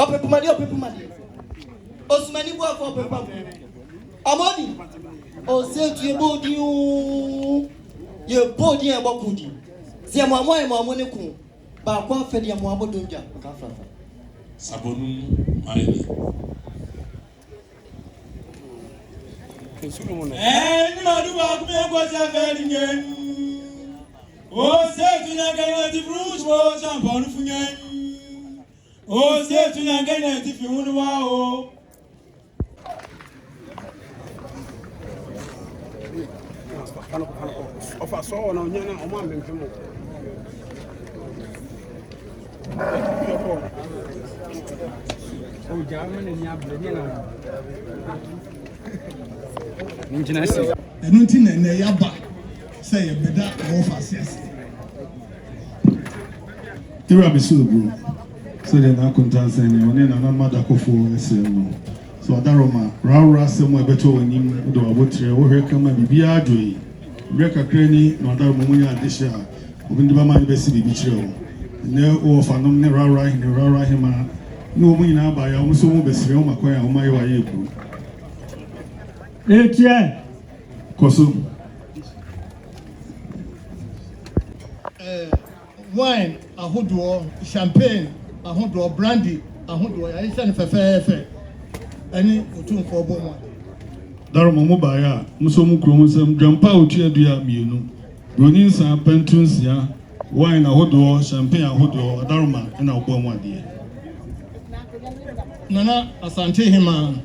Opepumadi. Osmani boy for Pepam. Amoni. O say to your body and body. See, my money cool. But one fed your mama don't jump. Sabonu, Maili. And Maduba was a very young. Oh, say to Nagana, Bruce was a bonfunian. Oh, say to Nagana, if you want to wow. Of a saw on Yana, a man, oh, German and Yabba. International. And nothing in the Yaba say a better offer, yes. Tiramisu, bro. So then I couldn't answer anyone, and I'm not a coffee. So Adaroma, Raura, somewhere better when you do a water, or her come and be Biadri, Reka Cranny, Nodar Mumunia Disha, Windama Bessie Bicho. No, or Phantom Raura, Raura Hima, no winner by almost all the Srioma Quay, or my way. Etienne Koso. Wine, a hoodoo, champagne, a hoodoo, brandy, a hoodoo, I send for fair. Any Otumfuo Bomwa. Daroma Mobaya, Musomu Chromosome, Grandpa Utia Minu, Broninsa, Pentunsia, wine a hoodoo, champagne a hoodoo, Daroma, and our Bomwa dear. Nana Asante Hima.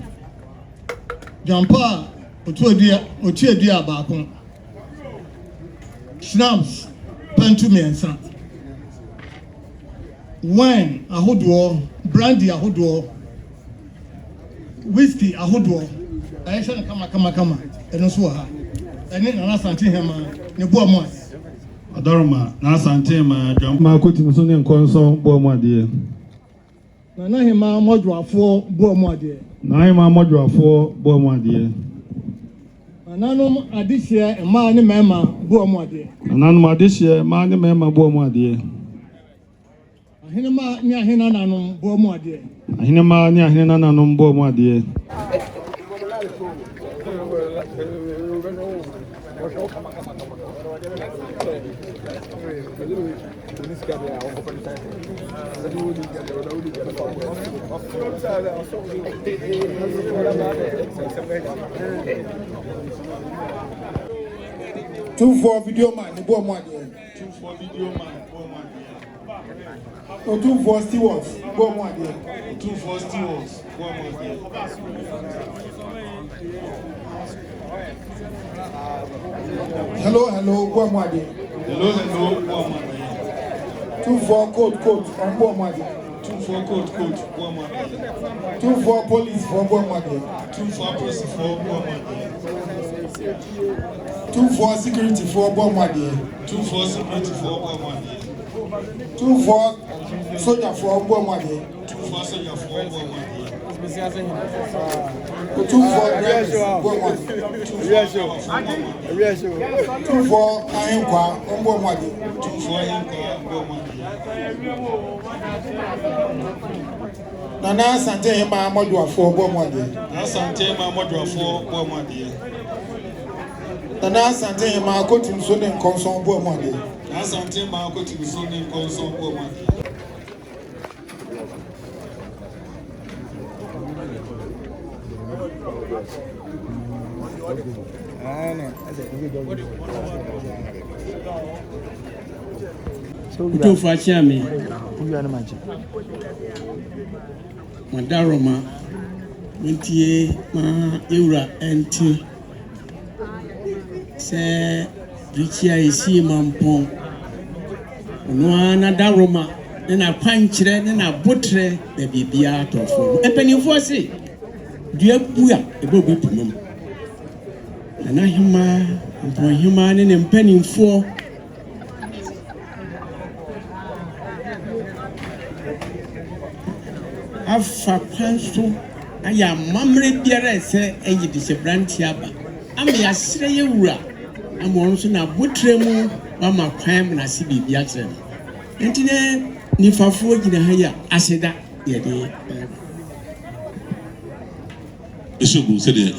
Grandpa Utia dear Bakon. Schnapps, Pentumi and Son. Wine a hoodoo, brandy a hoodoo. Whiskey a hoodoo. I shall come, and also her. And then Asante Hima, Nebuamo. Adaroma, Asante, my Grandma Kutimson and Consul, Bomwa dear. Nana Hima Modra for Bomwa dear. Naima Modra for Bomwa dear. Nanum Adisia and Mani Mema Bomwa dear. Ananuma this year, Mani Mema Bomwa dear. Hinema near Hinanum Bomwa dear. Hinema near Hinanum Bomwa dear. Two for video man, the boy one year. 2 for video man, Or 2 for stewards, boy 1 year. 2 for stewards, 1 year. Hello, boy 1 year. Hello, 1 year. 2 for coat, on boy 1 year. 2 for coat, 1 year. 2 for police for boy 1 year. 2 for police for 1 year. 2 for security for boy 1 year. 2 for security for 1 year. 2 for soldier for boy 1 year. 2 for soldier for 1 year. 2 for drivers, boy 1 year. 2 for Ahinkwa, on boy 1 year. 2 for Ahinkwa, 1 year. Nana Asante Mamponhene for boy 1 year. Asante Mamponhene for 1 year. Nana Asante Otumfuo and Consul boy 1 year. Asante Otumfuo and Consul boy 1 year. Otumfuo achiame Madaroma Mentie ma Eura enti se Richia isi mampon ono na Daroma na kwankyere na botre na bibia atofo empanifo se dua bua ebe obepumam Manhyia Mamponhene ne mpanimfoɔ afa kwan so ayɛ amammerɛ biara ɛsɛ ɛyɛ de sɛ branti aba ama yɛaserɛ yɛ wura ama ɔno nso na abotrɛ mu wama kwan mu n'ase biribi akyerɛ no nti ne nifafoɔ gyina ha yi a aseda yɛde Isubu said it.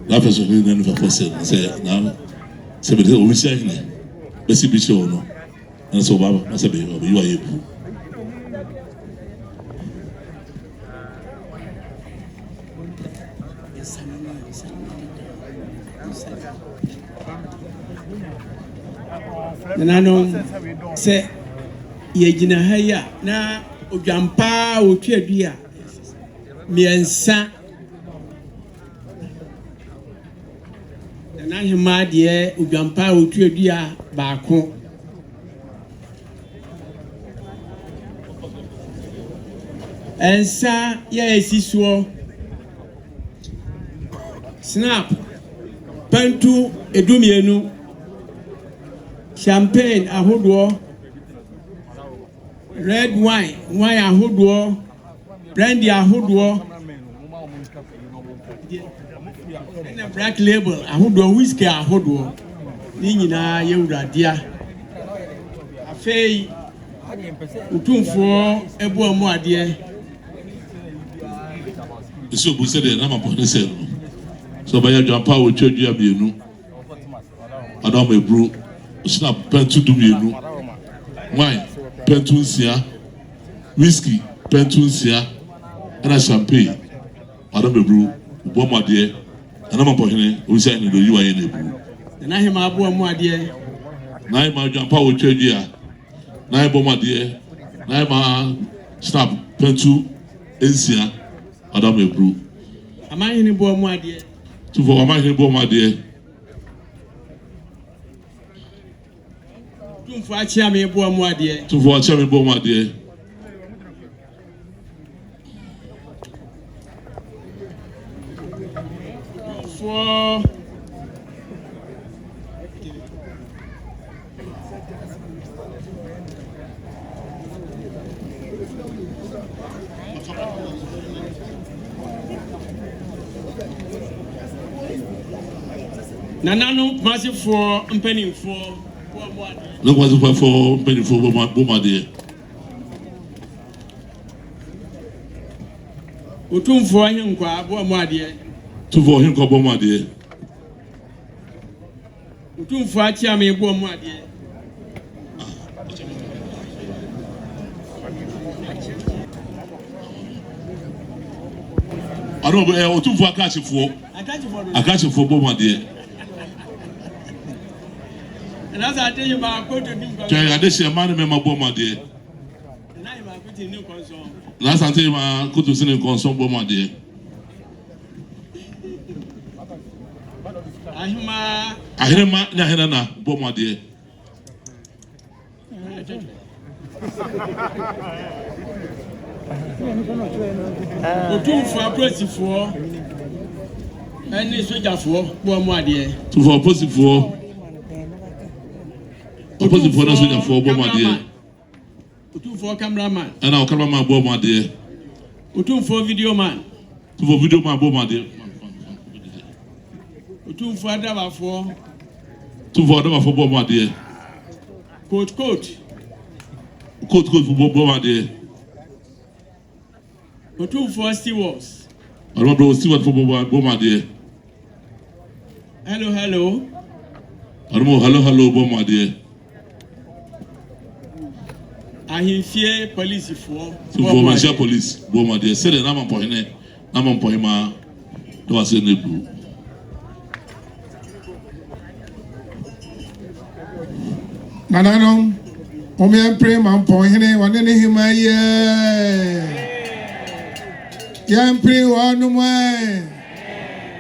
Laugh as we never for said now. Seven we say here. Besi be sure no. And so Baba, I said you are able. Nano say ye gyina ha yi a na odwampa otwa dua miensa na hima de odwampa otwa dua baako ensa ya esisuo snap pantu edumienu champagne ahodoɔ red wine ahodoɔ brandy ahodoɔ na black label ahodoɔ whiskey ahodoɔ ni nyinaa yɛ wuradia afei Otumfuo ebu amu adeɛ So we said na Mamponhene said so by your jump power church you abienu Adam ebru snap pentu dumienu wine pentu nsia whiskey pentu nsia and champagne Adam ebru bomade na Mamponhene we say no you are in ebru na hima abu amu adeɛ na hima jump power church ya na bomade na hima snap pentu nsia Adam ebru Manhyia bo amu adeɛ to for Manhyia bo amu adeɛ Otumfuo achia me bo amu adeɛ to for achia me bo amu adeɛ for Nanano massive penny for no was for penny for bomade Otumfuo ahenkwa bo amu adeɛ to for him ko bomade Otumfuo achia me bo amu adeɛ I don't know Otumfuo akachi for bomade and as I tell you about quote to him I dey share man me bomade na him akwiti new console na Asante ma kutu sine console bomade ahima na hena na bomade Otumfuo apolisifoɔ ɛne sojafoɔ bo amu adeɛ to for opposition na sojafoɔ bomade Otumfuo cameraman and our cameraman bomade Otumfuo video man to for video man bomade Otumfuo adabafoɔ to for them for bomade coat for bomade Otumfuo stewards I remember steward for bomade hello I remember hello bomade ahemfie polisifoɔ to for Manhyia police bomade said na Mamponhene ma do was in the blue Nanano, Omiampre Mamponhene, one in Manhyia. Yampre one way.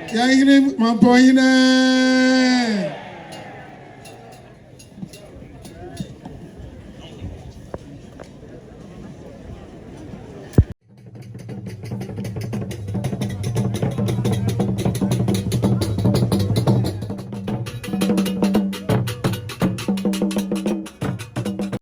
Yanhia Mamponhene.